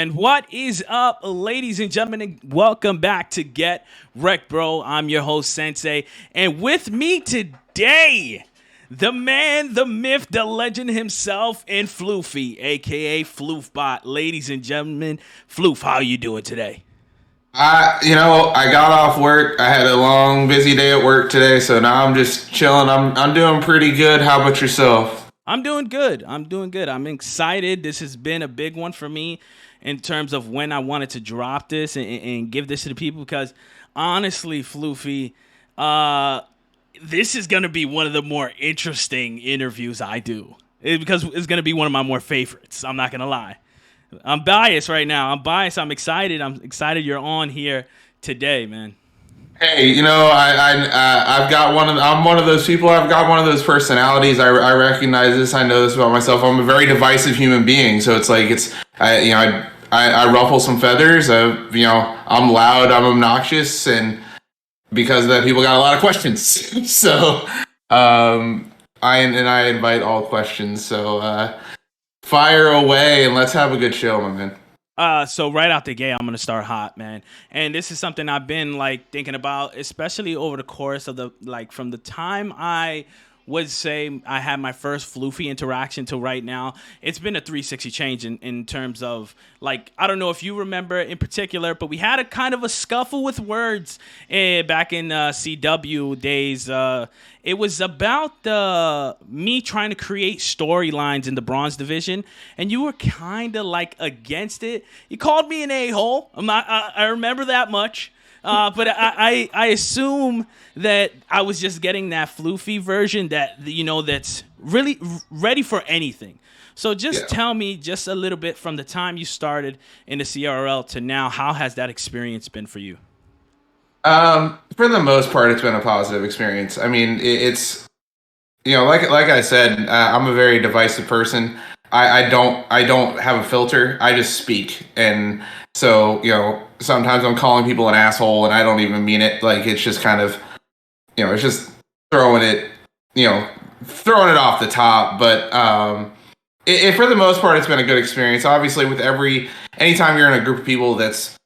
And what is up, ladies and gentlemen, and welcome back to Get RECkt, bro. I'm your host, Sensei, and with me today, the man, the myth, the legend himself, and Floofy, aka Floofbot. Ladies and gentlemen, Floof, how you doing today? I got off work. I had a long, busy day at work today, so now I'm just chilling. I'm doing pretty good. How about yourself? I'm doing good. I'm doing good. I'm excited. This has been a big one for me in terms of when I wanted to drop this and give this to the people because honestly, Floofy, this is going to be one of the more interesting interviews I do because it's going to be one of my more favorites. I'm not going to lie. I'm biased right now. I'm biased. I'm excited. I'm excited you're on here today, man. Hey, I've got I'm one of those people. I've got one of those personalities. I recognize this. I know this about myself. I'm a very divisive human being. So it's like I ruffle some feathers. I'm loud. I'm obnoxious, and because of that, people got a lot of questions. So I invite all questions. So fire away and let's have a good show, my man. So right out the gate, I'm gonna start hot, man. And this is something I've been like thinking about, especially over the course of the from the time I would say I had my first floofy interaction to right now. It's been a 360 change in terms of like I don't know if you remember in particular, but we had a kind of a scuffle with words back in CW days. It was about me trying to create storylines in the Bronze Division, and you were kind of like against it. You called me an a-hole. I'm not. I remember that much. But I assume that I was just getting that floofy version that that's really ready for anything. So just tell me just a little bit from the time you started in the CRL to now. How has that experience been for you? For the most part, it's been a positive experience. I mean, it's like I said, I'm a very divisive person. I don't have a filter. I just speak, and so sometimes I'm calling people an asshole, and I don't even mean it. Like it's just kind of it's just throwing it throwing it off the top. But for the most part, it's been a good experience. Obviously, with anytime you're in a group of people that's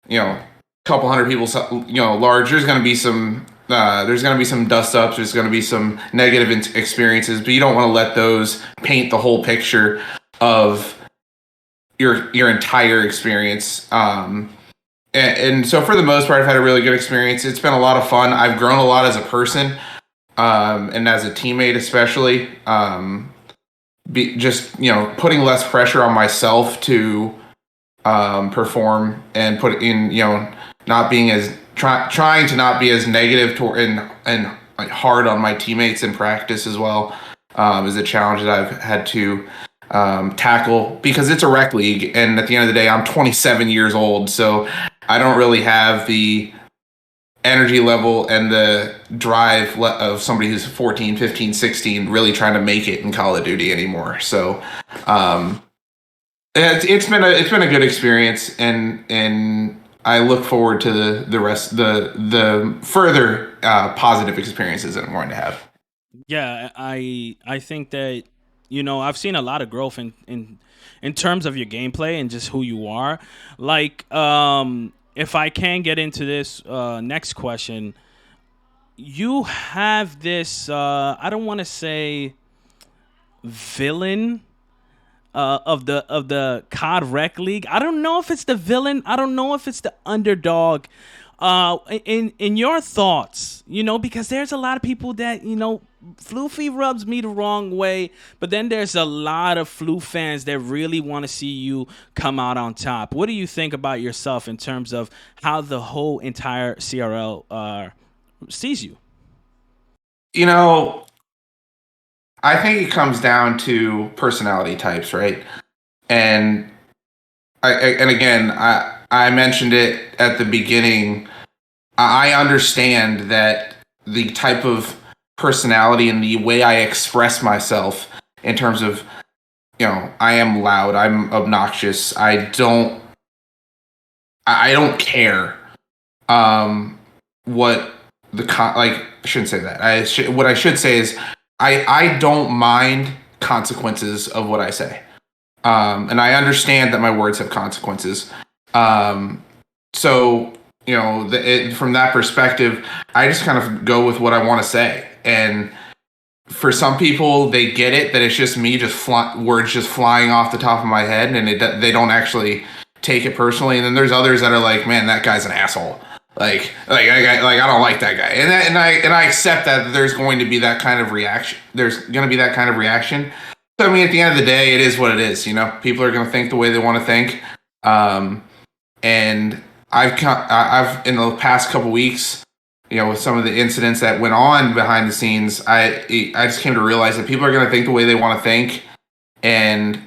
a couple hundred people large, there's going to be some dust ups. There's going to be some negative experiences, but you don't want to let those paint the whole picture of your entire experience. And so for the most part, I've had a really good experience. It's been a lot of fun. I've grown a lot as a person, and as a teammate, especially. Just putting less pressure on myself to perform and put in not being as trying to not be as negative and hard on my teammates in practice as well is a challenge that I've had to tackle because it's a rec league, and at the end of the day, I'm 27 years old, so I don't really have the energy level and the drive of somebody who's 14, 15, 16 really trying to make it in Call of Duty anymore. So it's been a good experience, and I look forward to the rest the further positive experiences that I'm going to have. Yeah, I think that I've seen a lot of growth in terms of your gameplay and just who you are. Like, if I can get into this next question, you have this. I don't want to say villain of the CodRECLeague. I don't know if it's the villain. I don't know if it's the underdog. In your thoughts, because there's a lot of people that Floofy rubs me the wrong way, but then there's a lot of Floof fans that really want to see you come out on top. What do you think about yourself in terms of how the whole entire CRL sees you? I think it comes down to personality types, right? And I mentioned it at the beginning. I understand that the type of personality and the way I express myself in terms of, I am loud, I'm obnoxious, I don't care what I shouldn't say that. What I should say is I don't mind consequences of what I say. And I understand that my words have consequences. Um, so from that perspective, I just kind of go with what I want to say. And for some people, they get it that it's just me, words just flying off the top of my head, and they don't actually take it personally. And then there's others that are like, "Man, that guy's an asshole." I don't like that guy, and I accept that there's going to be that kind of reaction. There's going to be that kind of reaction. So I mean, at the end of the day, it is what it is. People are going to think the way they want to think. Um, and I've in the past couple weeks, with some of the incidents that went on behind the scenes, I just came to realize that people are going to think the way they want to think, and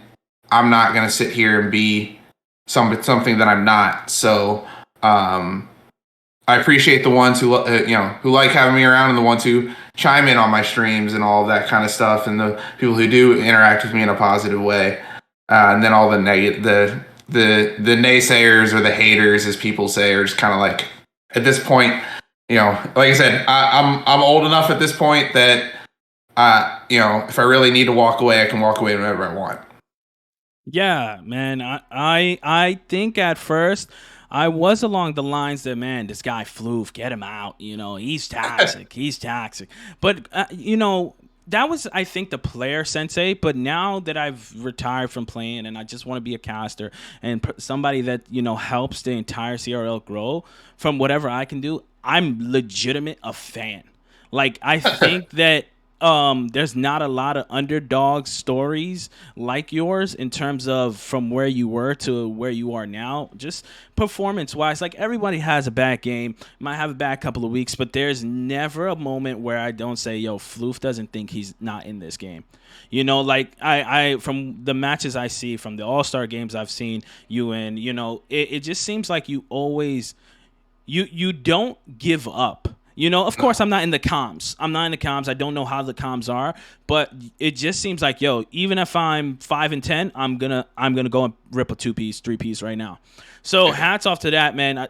I'm not going to sit here and be something that I'm not. So I appreciate the ones who who like having me around, and the ones who chime in on my streams and all of that kind of stuff, and the people who do interact with me in a positive way, and then all the the naysayers or the haters, as people say, are just kind of like, at this point, like I said, I'm old enough at this point that if I really need to walk away, I can walk away whenever I want. Yeah, man. I think at first I was along the lines that, man, this guy Floof, get him out. He's toxic. He's toxic. But that was, I think, the player sensei. But now that I've retired from playing and I just want to be a caster and somebody that helps the entire CRL grow from whatever I can do, I'm legitimate a fan. Like, I think that there's not a lot of underdog stories like yours in terms of from where you were to where you are now, just performance wise. Like, everybody has a bad game, might have a bad couple of weeks, but there's never a moment where I don't say, yo, Floof doesn't think he's not in this game. Like I from the matches I see, from the All-Star games I've seen you in, it just seems like you always you don't give up. Of course, I'm not in the comms. I don't know how the comms are, but it just seems like, yo, even if I'm 5-10, I'm gonna go and rip a 2-piece, 3-piece right now. So hats off to that, man.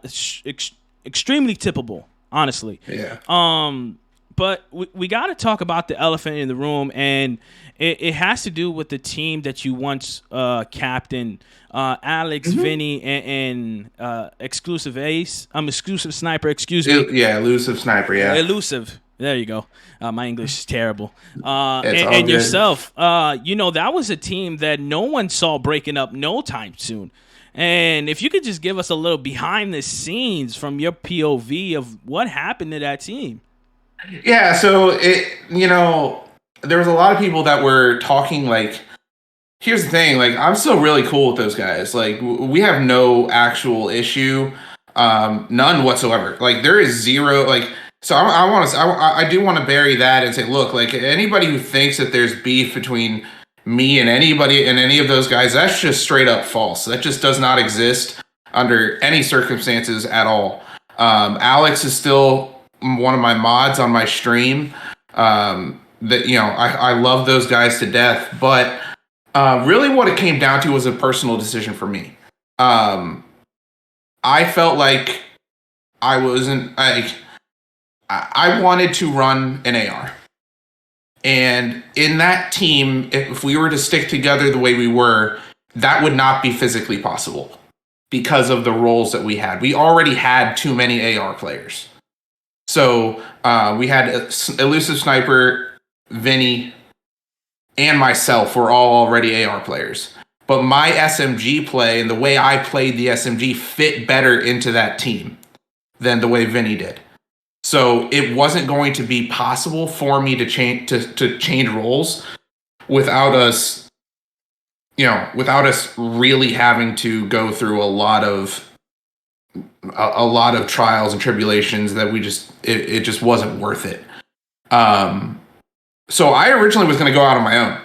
Extremely tippable, honestly. Yeah. But we got to talk about the elephant in the room, and it has to do with the team that you once captained. Alex, Vinny, and Exclusive Ace. Exclusive Sniper, excuse me. Yeah, Elusive Sniper, yeah. Elusive. There you go. My English is terrible. And yourself, that was a team that no one saw breaking up no time soon. And if you could just give us a little behind the scenes from your POV of what happened to that team. Yeah, so there was a lot of people that were talking like, here's the thing, like, I'm still really cool with those guys. Like, we have no actual issue, none whatsoever. Like, there is zero, like, so I do want to bury that and say, look, like, anybody who thinks that there's beef between me and anybody and any of those guys, that's just straight up false. That just does not exist under any circumstances at all. Alex is still one of my mods on my stream. I love those guys to death, but really what it came down to was a personal decision for me. I felt like I wasn't like, I wanted to run an AR. And in that team, if we were to stick together the way we were, that would not be physically possible because of the roles that we had. We already had too many AR players. So we had Elusive Sniper, Vinny, and myself were all already AR players. But my SMG play and the way I played the SMG fit better into that team than the way Vinny did. So it wasn't going to be possible for me to change roles without us, really having to go through a lot of trials and tribulations that it just wasn't worth it. So I originally was going to go out on my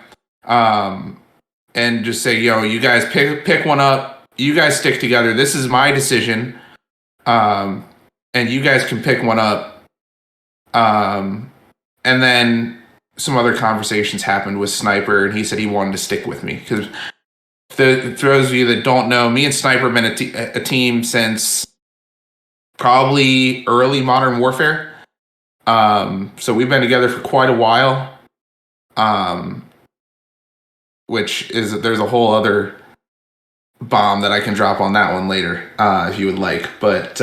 own, and just say, yo, you guys pick one up. You guys stick together. This is my decision. And you guys can pick one up. And then some other conversations happened with Sniper, and he said he wanted to stick with me. Because for those of you that don't know, me and Sniper have been a team since probably early Modern Warfare. So we've been together for quite a while. which is there's a whole other bomb that I can drop on that one later if you would like. But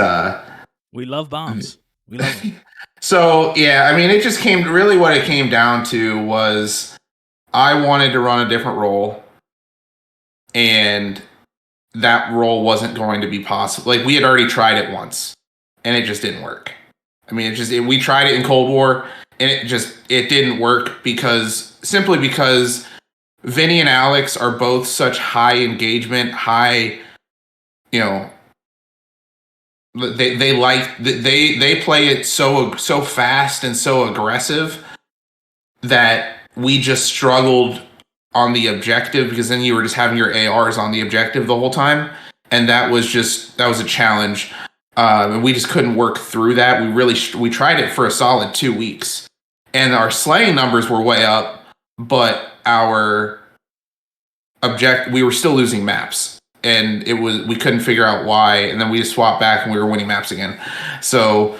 we love bombs. We love them. So yeah, I mean, it just came really what it came down to was I wanted to run a different role, and that role wasn't going to be possible. Like, we had already tried it once, and it just didn't work. I mean, we tried it in Cold War, and it didn't work simply because Vinny and Alex are both such high engagement, high, you know, they play it so fast and so aggressive that we just struggled on the objective, because then you were just having your ARs on the objective the whole time, and that was a challenge. And we just couldn't work through that. We tried it for a solid 2 weeks, and our slaying numbers were way up, but we were still losing maps, and we couldn't figure out why. And then we just swapped back, and we were winning maps again. So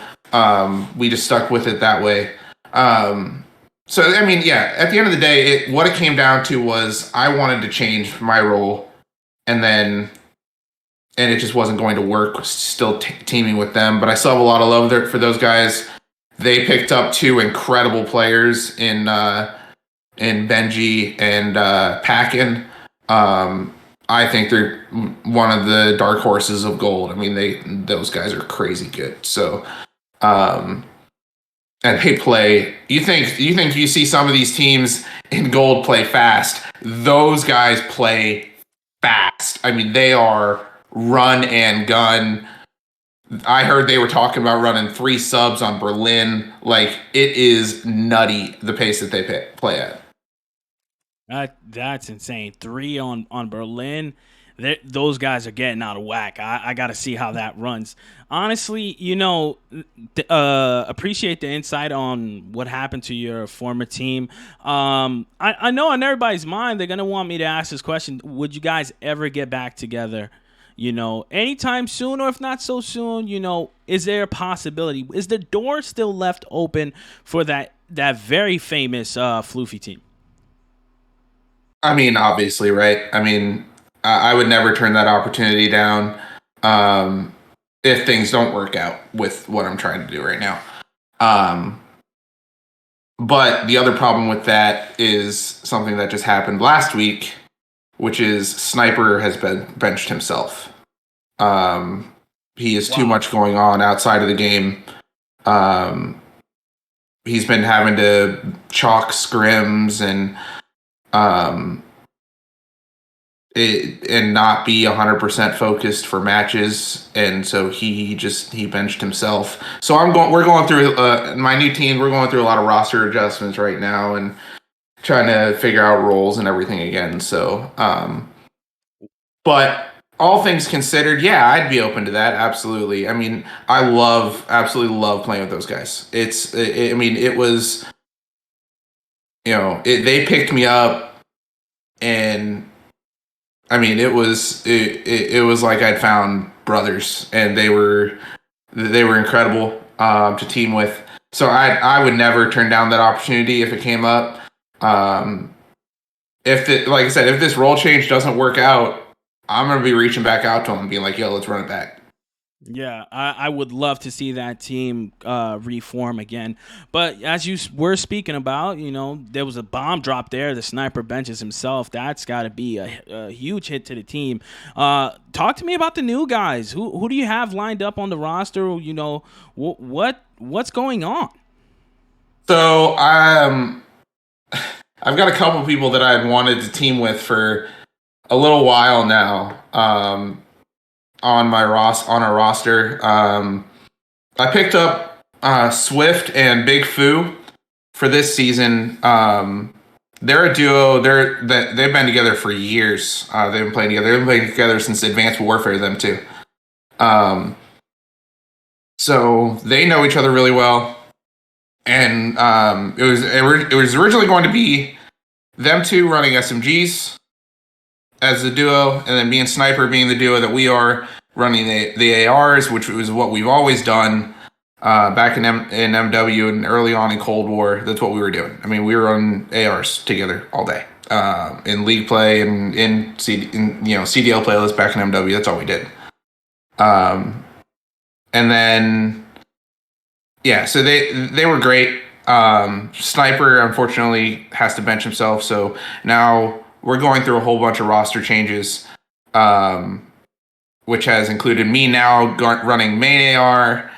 we just stuck with it that way. So I mean, yeah. At the end of the day, what it came down to was I wanted to change my role, and it just wasn't going to work. Still teaming with them, but I still have a lot of love there for those guys. They picked up 2 incredible players in Benji and Packin. I think they're one of the dark horses of gold. I mean, those guys are crazy good. So, and they play. You think you see some of these teams in gold play fast? Those guys play fast. I mean, they are run and gun. I heard they were talking about running 3 subs on Berlin. Like, it is nutty the pace that they play at. That's insane. 3 on Berlin. Those guys are getting out of whack. I got to see how that runs. Honestly, appreciate the insight on what happened to your former team. I know on everybody's mind they're gonna want me to ask this question: would you guys ever get back together? Anytime soon, or if not so soon, is there a possibility? Is the door still left open for that very famous Floofy team? I mean, obviously, right? I mean, I would never turn that opportunity down if things don't work out with what I'm trying to do right now. But the other problem with that is something that just happened last week, which is Sniper has been benched himself. He has too much going on outside of the game. He's been having to chalk scrims and not be 100% focused for matches, and so he benched himself. So we're going through my new team. We're going through a lot of roster adjustments right now and trying to figure out roles and everything again. So, but all things considered, yeah, I'd be open to that. Absolutely. I mean, I absolutely love playing with those guys. It was, they picked me up, and I mean, it was like I'd found brothers, and they were incredible to team with. So I would never turn down that opportunity if it came up. Like I said, if this role change doesn't work out, I'm gonna be reaching back out to them and being like, "Yo, let's run it back." Yeah, I would love to see that team reform again. But as you were speaking about, there was a bomb drop there. The Sniper benches himself. That's got to be a huge hit to the team. Talk to me about the new guys. Who do you have lined up on the roster? What's going on? So I've got a couple people that I've wanted to team with for a little while now. On our roster. I picked up Swift and Big Foo for this season. They're a duo. They've been together for years. They've been playing together. They've been playing together since Advanced Warfare. Them too. So they know each other really well, and it was originally going to be them two running SMGs as the duo, and then me and Sniper being the duo that we are, running the ARs, which was what we've always done back in MW and early on in Cold War. That's what we were doing. I mean, we were on ARs together all day. in league play and in CDL playlists back in MW. That's all we did. And then so they were great. Sniper unfortunately has to bench himself, so now we're going through a whole bunch of roster changes, which has included me now running main AR.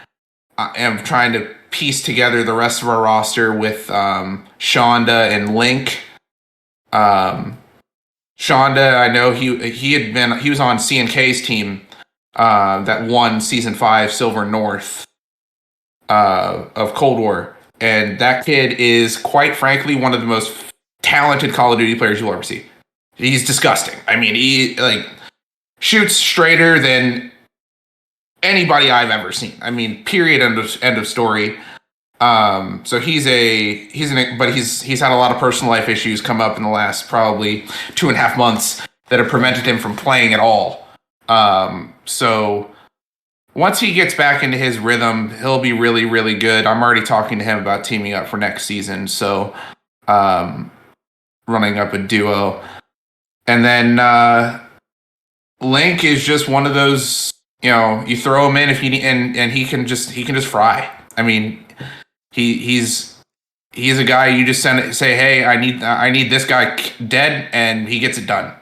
I am trying to piece together the rest of our roster with Shonda and Link. Shonda, I know he was on CNK's team that won Season 5 Silver North of Cold War. And that kid is, quite frankly, one of the most talented Call of Duty players you'll ever see. He's disgusting. I mean, he shoots straighter than anybody I've ever seen. I mean, period. End of story. So he's had a lot of personal life issues come up in the last probably 2.5 months that have prevented him from playing at all. So once he gets back into his rhythm, he'll be really, really good. I'm already talking to him about teaming up for next season. So, running up a duo. And then, Link is just one of those, you throw him in and he can just fry. I mean, he's a guy you just say, hey, I need this guy dead, and he gets it done.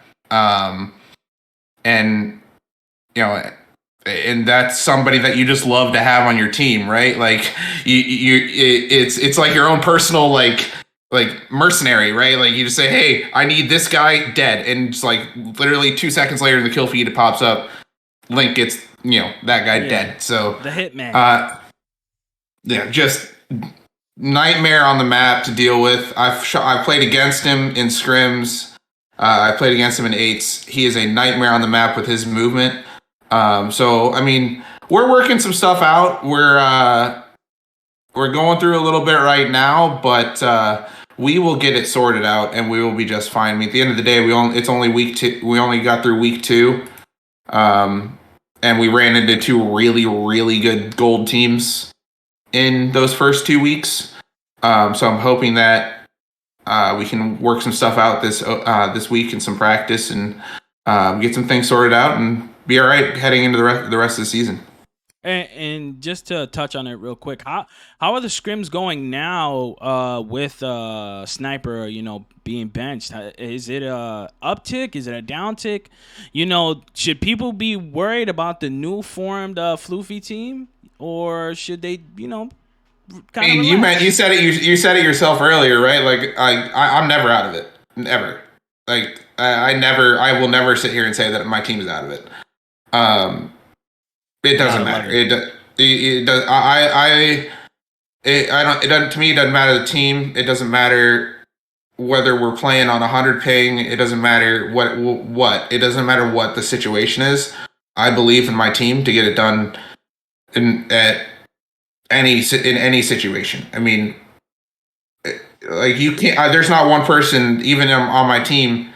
And that's somebody that you just love to have on your team, right? Like it's like your own personal like mercenary, right? Like you just say, hey, I need this guy dead, and just like literally 2 seconds later in the kill feed it pops up, Link gets that guy dead. So the hitman. Just nightmare on the map to deal with. I've played against him in scrims. I played against him in 8s. He is a nightmare on the map with his movement. So I mean, we're working some stuff out. We're going through a little bit right now, but we will get it sorted out, and we will be just fine. I mean, at the end of the day, it's only week 2. We only got through week 2, and we ran into 2 really, really good gold teams in those first 2 weeks. So I'm hoping that we can work some stuff out this week in some practice and get some things sorted out and be all right heading into the rest of the season. And just to touch on it real quick, how are the scrims going now with Sniper, being benched? Is it a uptick? Is it a downtick? Should people be worried about the new formed Floofy team, or should they, you said it. You said it yourself earlier, right? Like I'm never out of it, never. Like I will never sit here and say that my team is out of it. It doesn't matter. It does. I don't. It doesn't. To me, it doesn't matter the team. It doesn't matter whether we're playing on 100 ping. It doesn't matter what. It doesn't matter what the situation is. I believe in my team to get it done in any situation. I mean, like you can't. There's not one person even on my team.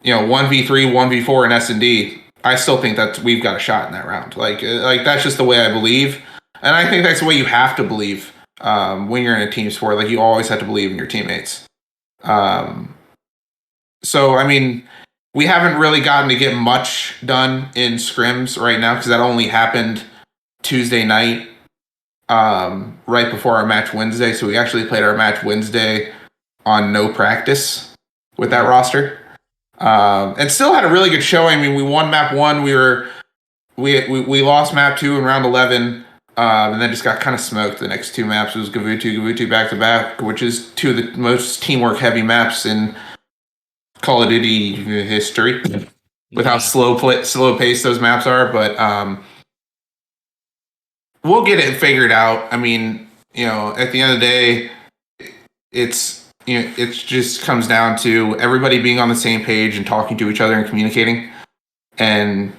1v3, 1v4 in S&D. I still think that we've got a shot in that round. Like that's just the way I believe, and I think that's the way you have to believe when you're in a team sport. Like you always have to believe in your teammates. So I mean, we haven't really gotten to get much done in scrims right now because that only happened Tuesday night, right before our match Wednesday. So we actually played our match Wednesday on no practice with that roster. And still had a really good showing. I mean, we won map 1. We lost map 2 in round 11, and then just got kind of smoked the next 2 maps. It was Gavutu back to back, which is 2 of the most teamwork heavy maps in Call of Duty history. With how slow paced those maps are, but we'll get it figured out. I mean, at the end of the day, it just comes down to everybody being on the same page and talking to each other and communicating. And,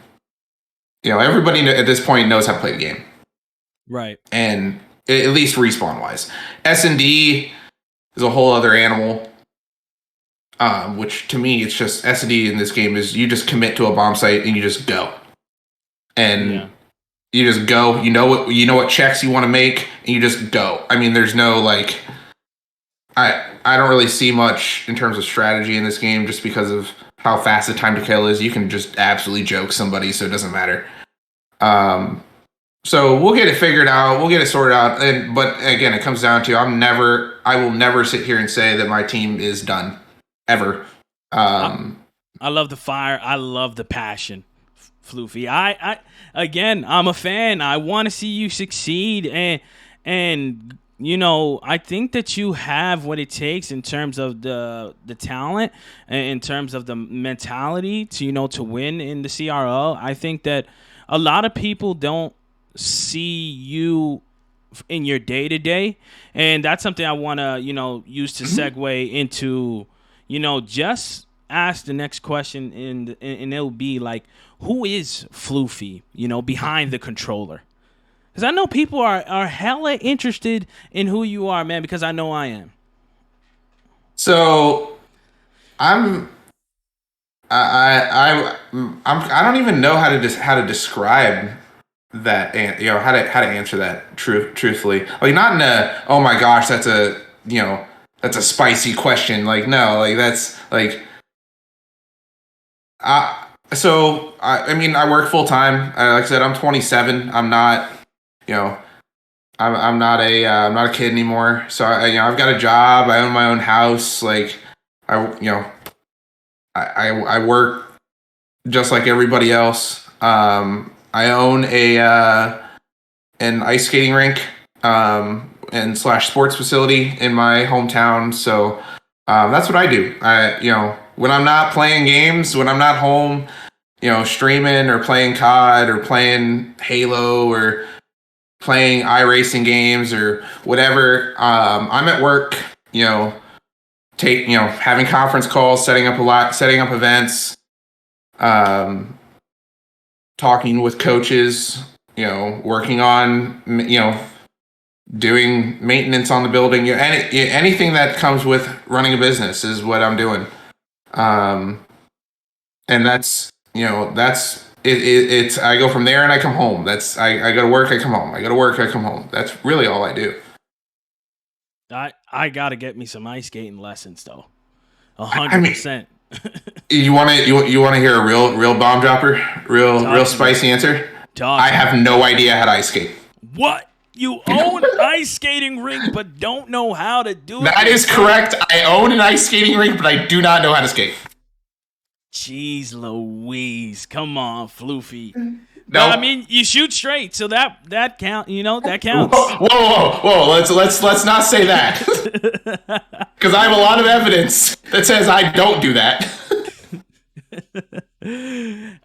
everybody at this point knows how to play the game. Right. And at least respawn wise. S&D is a whole other animal. Which to me, it's just S&D in this game is you just commit to a bomb site and you just go. And you just go, you know what checks you want to make, and you just go. I mean, there's no I don't really see much in terms of strategy in this game just because of how fast the time to kill is. You can just absolutely joke somebody, so it doesn't matter. So we'll get it figured out. We'll get it sorted out. But again, it comes down to I will never sit here and say that my team is done ever. I love the fire. I love the passion, Floofy. I'm a fan. I want to see you succeed, and I think that you have what it takes in terms of the talent, and in terms of the mentality to win in the CRO. I think that a lot of people don't see you in your day to day, and that's something I want to use to segue into just ask the next question, and it'll be like, who is Floofy behind the controller? Because I know people are hella interested in who you are, man, because I know I am. So I don't even know how to describe that, how to answer that truthfully. Like, not in a, oh my gosh, that's a spicy question. Like, no, like that's like I work full time. Like I said, I'm 27. I'm not, I'm not a kid anymore. So I've got a job. I own my own house. Like, I work just like everybody else. I own an ice skating rink and / sports facility in my hometown. So that's what I do. When I'm not playing games, when I'm not home, streaming or playing COD or playing Halo or playing iRacing games or whatever, I'm at work, having conference calls, setting up events, talking with coaches, working on, doing maintenance on the building. Anything that comes with running a business is what I'm doing. And that's it's I go from there and I come home. I go to work, I come home. I go to work, I come home. That's really all I do. I gotta get me some ice skating lessons though. 100%. You want to hear a real bomb dropper? Real spicy answer? I have no idea how to ice skate. What? You own an ice skating rink but don't know how to do it? That is correct. I own an ice skating rink, but I do not know how to skate. Jeez Louise. Come on, Floofy. No. But I mean, you shoot straight, so that count. That counts. Whoa! Let's not say that, because I have a lot of evidence that says I don't do that.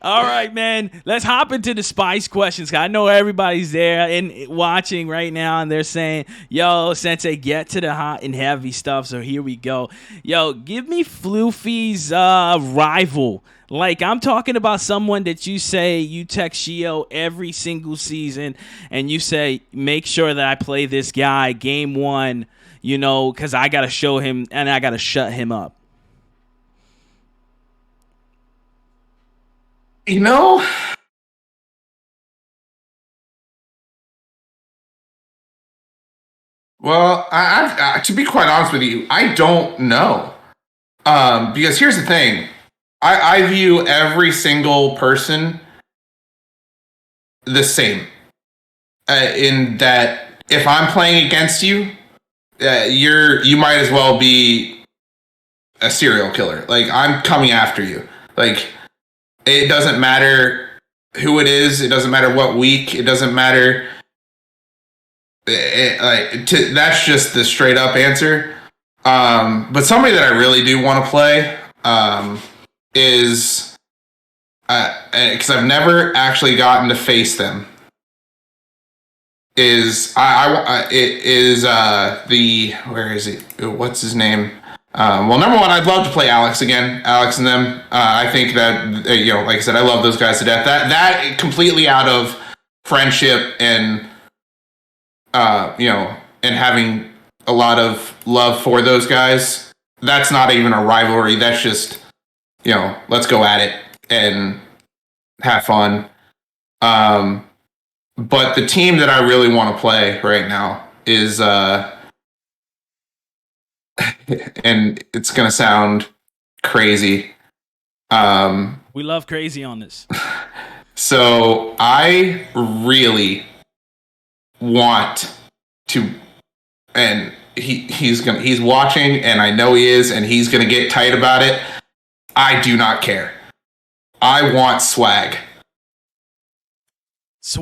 All right, man. Let's hop into the spice questions. I know everybody's there and watching right now, and they're saying, "Yo, Sensei, get to the hot and heavy stuff." So here we go. Yo, give me Floofy's rival. Like, I'm talking about someone that you say you text Shio every single season, and you say, make sure that I play this guy game one, because I got to show him and I got to shut him up. Well, I to be quite honest with you, I don't know. Because here's the thing. I view every single person the same. In that, if I'm playing against you, you might as well be a serial killer. Like, I'm coming after you. Like, it doesn't matter who it is. It doesn't matter what week. It doesn't matter. That's just the straight up answer. But somebody that I really do want to play is, because I've never actually gotten to face them, is where is he? What's his name? Well, number one, I'd love to play Alex again. Alex and them. I think that like I said, I love those guys to death. That completely out of friendship and and having a lot of love for those guys. That's not even a rivalry. That's just let's go at it and have fun. But the team that I really want to play right now is and it's gonna sound crazy. We love crazy on this. So I really want to, and he's watching, and I know he is, and he's gonna get tight about it. I do not care. I want swag.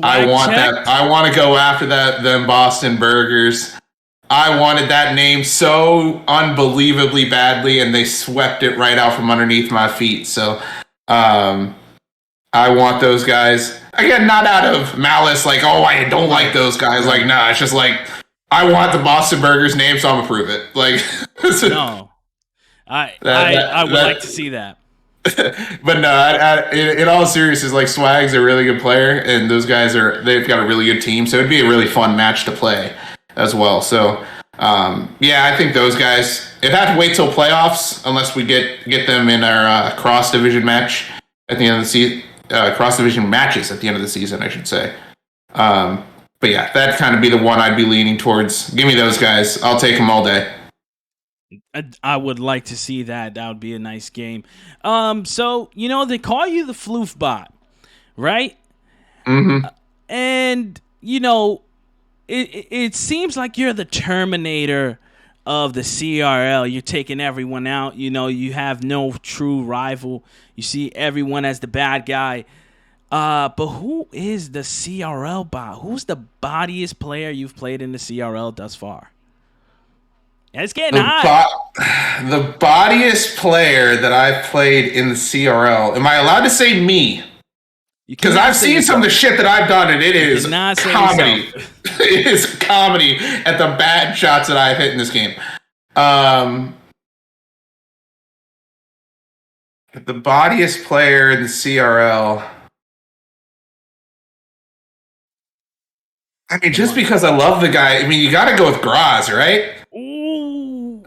I want checked. that. I want to go after them Boston Burgers. I wanted that name so unbelievably badly, and they swept it right out from underneath my feet. So, I want those guys. Again, not out of malice, like, oh, I don't like those guys. Like, nah, it's just like, I want the Boston Burgers name, so I'm gonna prove it. Like, no, I would like to see that. But no, in all seriousness, like, Swag's a really good player, and those guys they've got a really good team, so it'd be a really fun match to play as well. So, yeah, I think those guys, it'd have to wait till playoffs unless we get them in our cross division match at the end of the season. Cross division matches at the end of the season, I should say. But yeah, that'd kind of be the one I'd be leaning towards. Give me those guys. I'll take them all day. I would like to see that. That would be a nice game. So, they call you the Floof bot, right? Mm-hmm. And, it seems like you're the Terminator of the CRL. You're taking everyone out. You have no true rival. You see everyone as the bad guy. But who is the CRL bot? Who's the bodiest player you've played in the CRL thus far? It's getting hot. The bodiest player that I've played in the CRL. Am I allowed to say me? Because I've seen some of the shit that I've done, and it is comedy. It is comedy at the bad shots that I've hit in this game. The bodiest player in the CRL. I mean, just because I love the guy. I mean, you got to go with Graz, right? Ooh.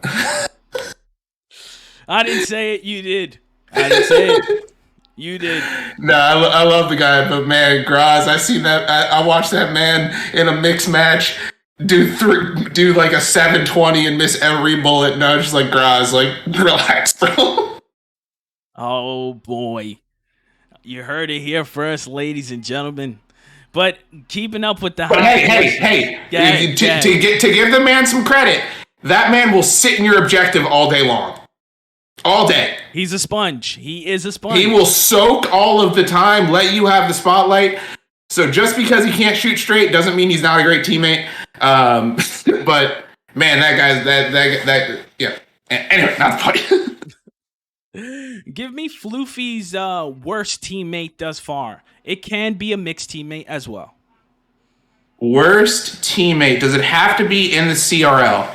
I didn't say it. You did. I didn't say it. You did. No, I love the guy, but man, Graz, I seen that. I watched that man in a mixed match do like a 720 and miss every bullet. No, just like Graz, like, relax, bro. Oh boy, you heard it here first, ladies and gentlemen. But keeping up with the hey, to give the man some credit, that man will sit in your objective all day long. All day. He's a sponge. He is a sponge. He will soak all of the time, let you have the spotlight. So just because he can't shoot straight doesn't mean he's not a great teammate. But man, that guy's that yeah. Anyway, not the point. Give me Floofy's worst teammate thus far. It can be a mixed teammate as well. Worst teammate. Does it have to be in the CRL?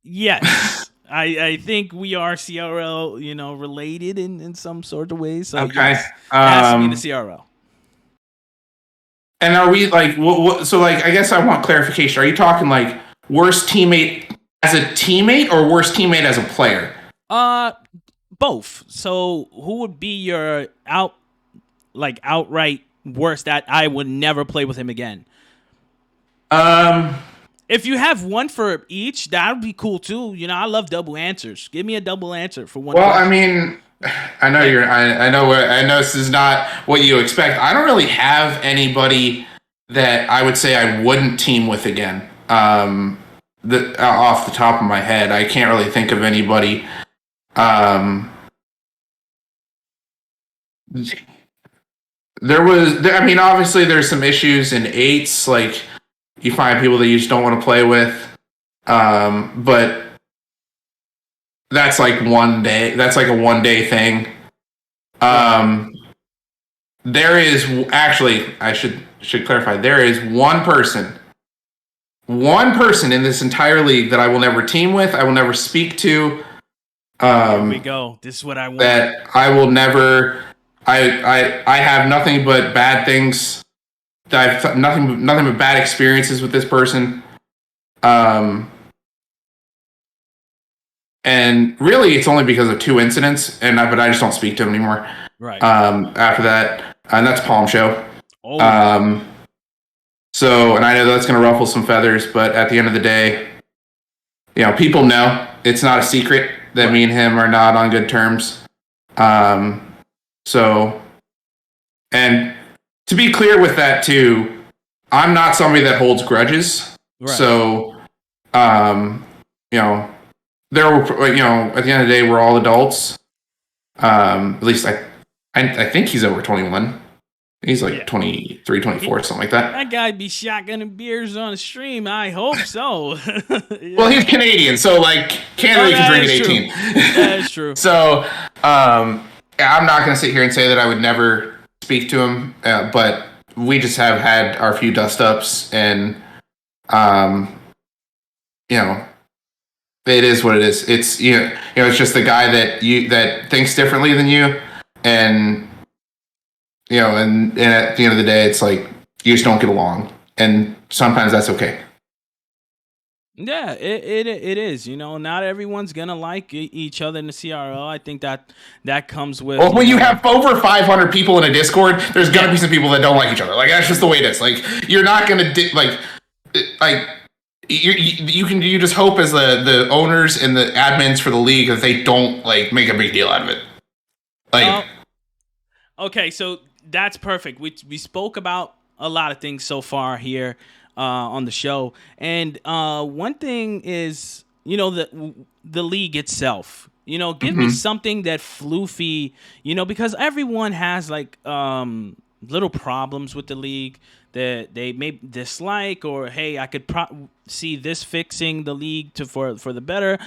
Yes. I think we are CRL, related in some sort of ways. So okay. Yes, it has to be the CRL. And are we like, so like, I guess I want clarification. Are you talking like worst teammate as a teammate or worst teammate as a player? Both. So who would be your outright worst that I would never play with him again? If you have one for each, that would be cool too. I love double answers. Give me a double answer for one. Well, question. I mean, I know I know this is not what you expect. I don't really have anybody that I would say I wouldn't team with again. Off the top of my head, I can't really think of anybody. Obviously there's some issues in eights, like you find people that you just don't want to play with. But that's like one day. That's like a 1 day thing. There is actually, I should clarify, there is one person in this entire league that I will never team with, I will never speak to. Here we go. This is what I want. That I will never. I have nothing but bad things. I've nothing but bad experiences with this person. And really, it's only because of 2 incidents, but I just don't speak to him anymore. Right. After that, and that's Palm Show. Oh. So, and I know that's going to ruffle some feathers, but at the end of the day, people know. It's not a secret that me and him are not on good terms. So, and to be clear with that too, I'm not somebody that holds grudges. Right. So, there were, at the end of the day, we're all adults. At least I think he's over 21. He's like 23, 24, something like that. That guy be shotgunning beers on the stream. I hope so. Well, he's Canadian, so Canada can drink at 18. That is true. So, I'm not going to sit here and say that I would never speak to him, but we just have had our few dust-ups, and, it is what it is. It's, it's just the guy that thinks differently than you, and, and at the end of the day, it's like, you just don't get along, and sometimes that's okay. Yeah, it is. Not everyone's gonna like each other in the CRL. I think that comes with. Well, when you have over 500 people in a Discord, there's gonna be some people that don't like each other. That's just the way it is. You're not gonna you just hope as the owners and the admins for the league that they don't make a big deal out of it. Okay, so that's perfect. We spoke about a lot of things so far here on the show, and one thing is the league itself. Give me something that Floofy, because everyone has little problems with the league that they may dislike, or hey, I could see this fixing the league for the better.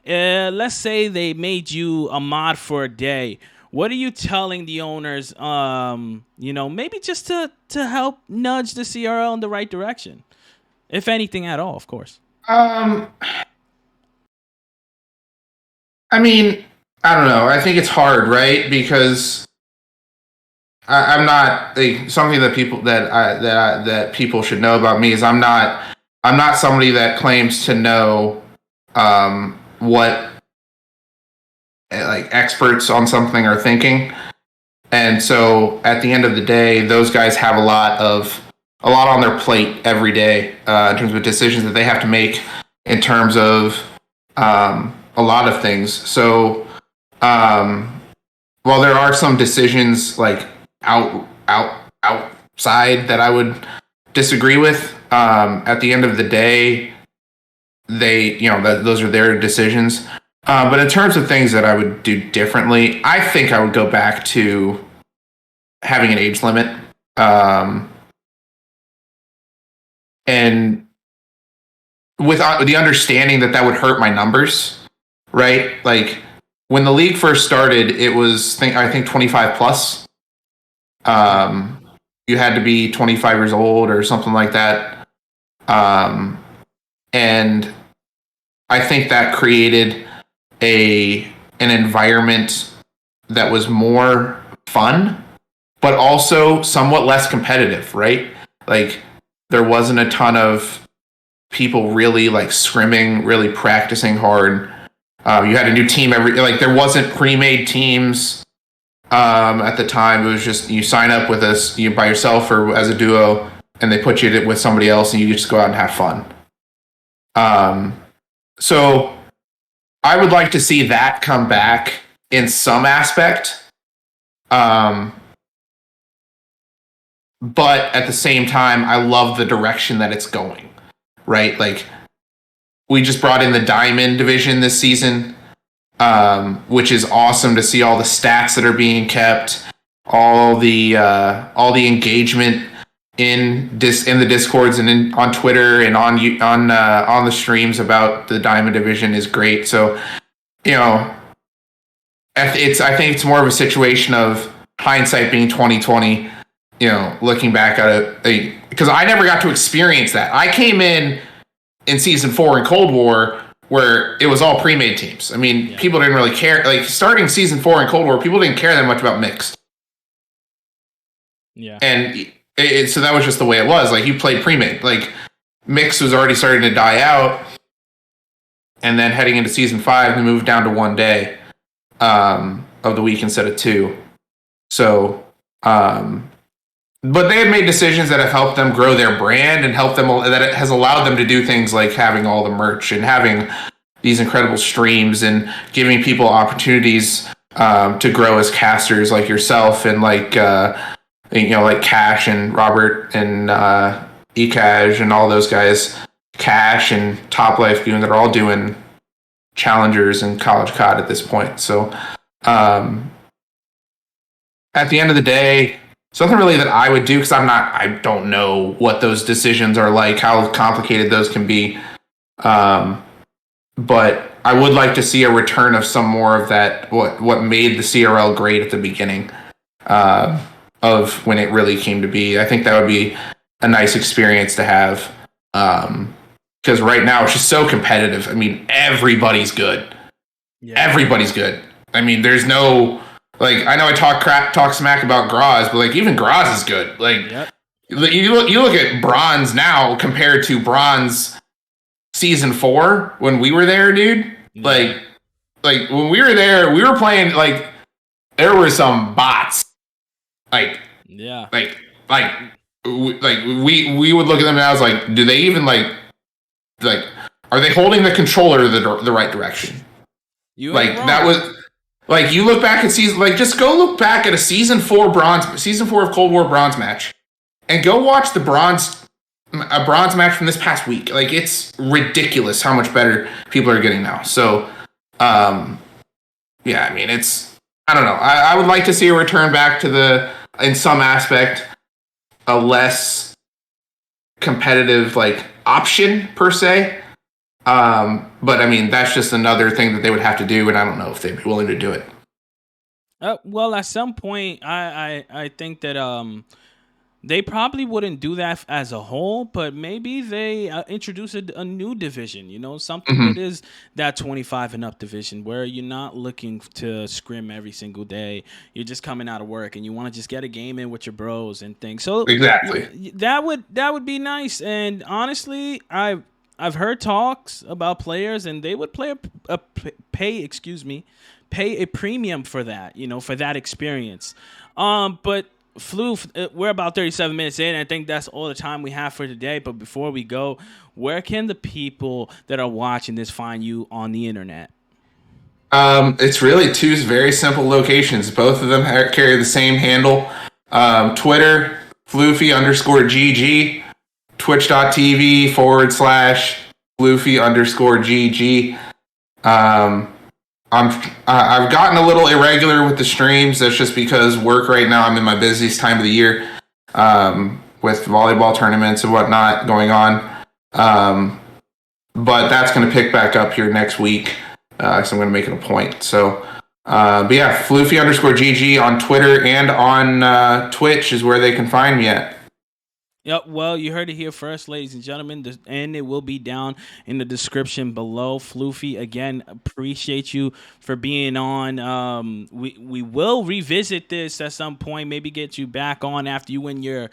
Let's say they made you a mod for a day. What are you telling the owners, maybe just to help nudge the CRL in the right direction? If anything at all, of course. I mean, I don't know. I think it's hard, right? Because I'm not something that people that people should know about me is I'm not somebody that claims to know what experts on something are thinking, and so at the end of the day, those guys have a lot on their plate every day in terms of decisions that they have to make in terms of a lot of things. So while there are some decisions outside that I would disagree with, at the end of the day, they those are their decisions. But in terms of things that I would do differently, I think I would go back to having an age limit. And with the understanding that would hurt my numbers, right? When the league first started, it was, I think 25 plus. You had to be 25 years old or something like that. And I think that created an environment that was more fun, but also somewhat less competitive, right? There wasn't a ton of people really scrimming, really practicing hard. You had a new team there wasn't pre-made teams at the time. It was just you sign up with us, you by yourself or as a duo, and they put you with somebody else, and you just go out and have fun. So I would like to see that come back in some aspect. But at the same time, I love the direction that it's going, right? We just brought in the Diamond division this season, which is awesome to see all the stats that are being kept, all the engagement in the Discords and on Twitter and on the streams about the Diamond division is great. So, I think it's more of a situation of hindsight being 2020. Looking back at it, because I never got to experience that. I came in season 4 in Cold War where it was all pre-made teams. I mean, people didn't really care. Starting season 4 in Cold War, people didn't care that much about mixed. Yeah. And so that was just the way it was. You played pre-made. Mixed was already starting to die out. And then heading into season 5, we moved down to 1 day of the week instead of 2. So, but they had made decisions that have helped them grow their brand and that it has allowed them to do things like having all the merch and having these incredible streams and giving people opportunities to grow as casters like yourself and like like Cash and Robert and Ekash and all those guys, Cash and Top Life Goon, that are all doing challengers and college COD at this point. So at the end of the day, something really that I would do, because I don't know what those decisions are like, how complicated those can be. But I would like to see a return of some more of that, what made the CRL great at the beginning of when it really came to be. I think that would be a nice experience to have. Because right now it's just so competitive. I mean, everybody's good. Yeah. Everybody's good. I mean, there's no, like, I know I talk smack about Graz, but like even Graz is good. Like, yep. you look at Bronze now compared to Bronze season 4 when we were there, dude. Yeah. Like when we were there, we were playing, like, there were some bots. Like, yeah. Like we would look at them and I was like, do they even like are they holding the controller the right direction? That was like, you look back at season, like, just go look back at a season 4 of Cold War bronze match and go watch a bronze match from this past week. Like, it's ridiculous how much better people are getting now. So yeah, I mean, I don't know. I would like to see a return back to in some aspect, a less competitive, like, option per se. But I mean, that's just another thing that they would have to do, and I don't know if they'd be willing to do it. Well, at some point, I think that they probably wouldn't do that as a whole, but maybe they introduce a new division, something that is that 25 and up division where you're not looking to scrim every single day. You're just coming out of work and you want to just get a game in with your bros and things. So exactly, that would be nice. And honestly, I've heard talks about players and they would pay a premium for that, for that experience. But Floof, we're about 37 minutes in. I think that's all the time we have for today. But before we go, where can the people that are watching this find you on the internet? It's really 2 very simple locations. Both of them carry the same handle. Twitter, Floofy_GG. Twitch.tv/Floofy_GG. I've gotten a little irregular with the streams. That's just because work right now. I'm in my busiest time of the year, with volleyball tournaments and whatnot going on. But that's going to pick back up here next week. So I'm going to make it a point. So, but yeah, Floofy_GG on Twitter and on Twitch is where they can find me at. Yep. Well, you heard it here first, ladies and gentlemen, and it will be down in the description below. Floofy, again, appreciate you for being on. We will revisit this at some point. Maybe get you back on after you win your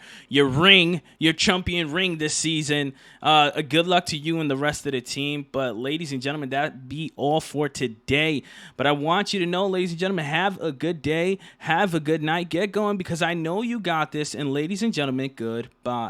champion ring this season. Good luck to you and the rest of the team. But ladies and gentlemen, that be all for today. But I want you to know, ladies and gentlemen, have a good day, have a good night, get going, because I know you got this. And ladies and gentlemen, goodbye.